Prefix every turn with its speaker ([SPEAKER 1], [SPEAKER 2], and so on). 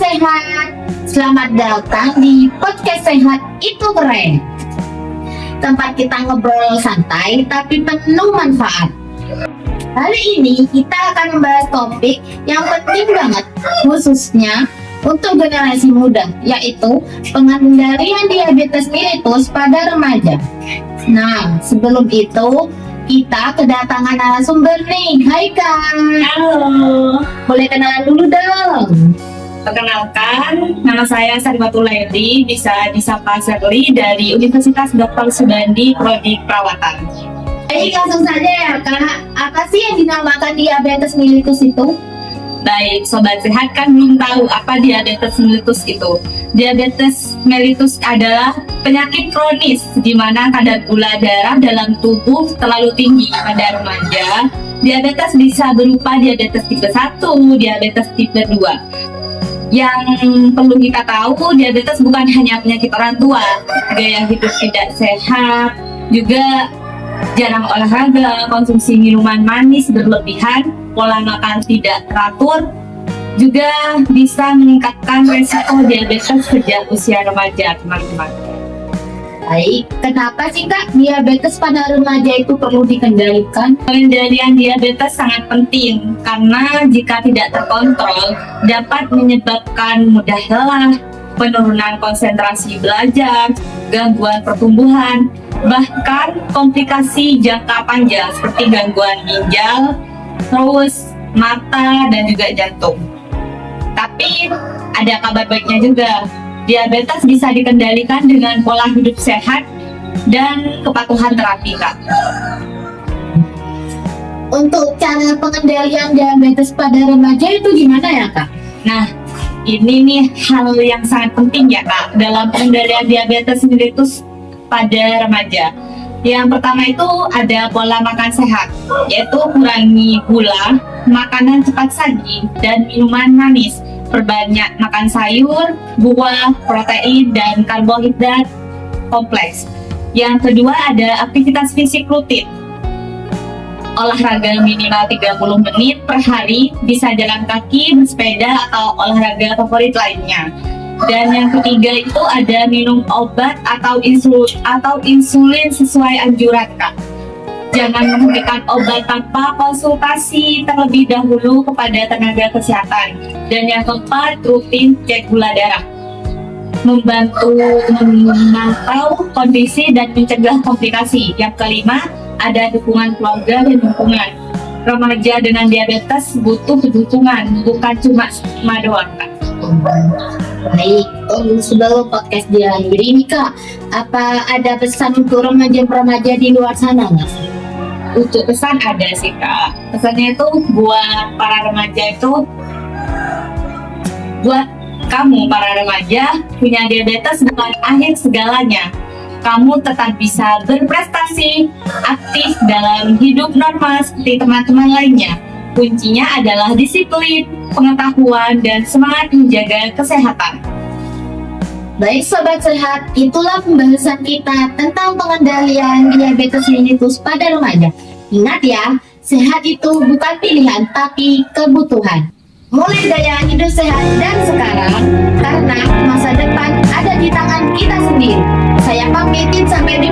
[SPEAKER 1] sehat. Selamat datang di podcast Sehat Itu Keren. Tempat kita ngobrol santai tapi penuh manfaat. Hari ini kita akan membahas topik yang penting banget, khususnya untuk generasi muda, yaitu pengendalian diabetes mellitus pada remaja. Nah, sebelum itu kita kedatangan narasumber nih. Hai Kak.
[SPEAKER 2] Halo,
[SPEAKER 1] Boleh kenalan dulu dong.
[SPEAKER 2] perkenalkan, nama saya Sarimatul Laili, bisa disapa Serli dari Universitas Dr. Subandi, Prodi Perawatan.
[SPEAKER 1] Baik, langsung saja ya Kak. Apa sih yang dinamakan diabetes mellitus itu?
[SPEAKER 2] Baik, Sobat Sehat kan belum tahu apa diabetes mellitus itu. Diabetes mellitus adalah penyakit kronis di mana kadar gula darah dalam tubuh terlalu tinggi pada remaja. Diabetes bisa berupa diabetes tipe 1, diabetes tipe 2. Yang perlu kita tahu, diabetes bukan hanya penyakit orang tua, gaya hidup tidak sehat, juga jarang olahraga, konsumsi minuman manis berlebihan, pola makan tidak teratur, juga bisa meningkatkan resiko diabetes sejak usia remaja, teman-teman.
[SPEAKER 1] Baik, kenapa sih Kak diabetes pada remaja itu perlu dikendalikan?
[SPEAKER 2] Pengendalian diabetes sangat penting karena jika tidak terkontrol dapat menyebabkan mudah lelah, penurunan konsentrasi belajar, gangguan pertumbuhan, bahkan komplikasi jangka panjang seperti gangguan ginjal, terus mata dan juga jantung. Tapi ada kabar baiknya juga. Diabetes bisa dikendalikan dengan pola hidup sehat dan kepatuhan terapi, Kak.
[SPEAKER 1] Untuk cara pengendalian diabetes pada remaja itu gimana ya Kak?
[SPEAKER 2] Nah, ini nih hal yang sangat penting ya, Kak, dalam pengendalian diabetes mellitus pada remaja. Yang pertama itu ada pola makan sehat, yaitu kurangi gula, makanan cepat saji, dan minuman manis. Perbanyak makan sayur, buah, protein, dan karbohidrat kompleks. Yang kedua ada aktivitas fisik rutin. Olahraga minimal 30 menit per hari, bisa jalan kaki, bersepeda, atau olahraga favorit lainnya. Dan yang ketiga itu ada minum obat atau insulin sesuai anjuran, Kak. Jangan menghentikan obat tanpa konsultasi terlebih dahulu kepada tenaga kesehatan. Dan yang keempat, rutin cek gula darah. Membantu memantau kondisi dan mencegah komplikasi. Yang kelima, ada dukungan keluarga dan lingkungan. Remaja dengan diabetes butuh dukungan, bukan cuma stigma doang, Kak.
[SPEAKER 1] Baik, sebelum podcast diakhiri nih Kak, apa ada pesan untuk remaja-remaja di luar sana nggak?
[SPEAKER 2] Untuk pesan ada sih, Kak. Pesannya itu buat para remaja itu, buat kamu para remaja, punya diabetes bukan akhir segalanya. Kamu tetap bisa berprestasi, aktif dalam hidup normal seperti teman-teman lainnya. Kuncinya adalah disiplin, pengetahuan, dan semangat menjaga kesehatan.
[SPEAKER 1] Baik Sobat Sehat, itulah pembahasan kita tentang pengendalian diabetes mellitus pada remaja. Ingat ya, sehat itu bukan pilihan tapi kebutuhan. Mulai gaya hidup sehat dan sekarang, karena masa depan ada di tangan kita sendiri. Saya pamitin sampai di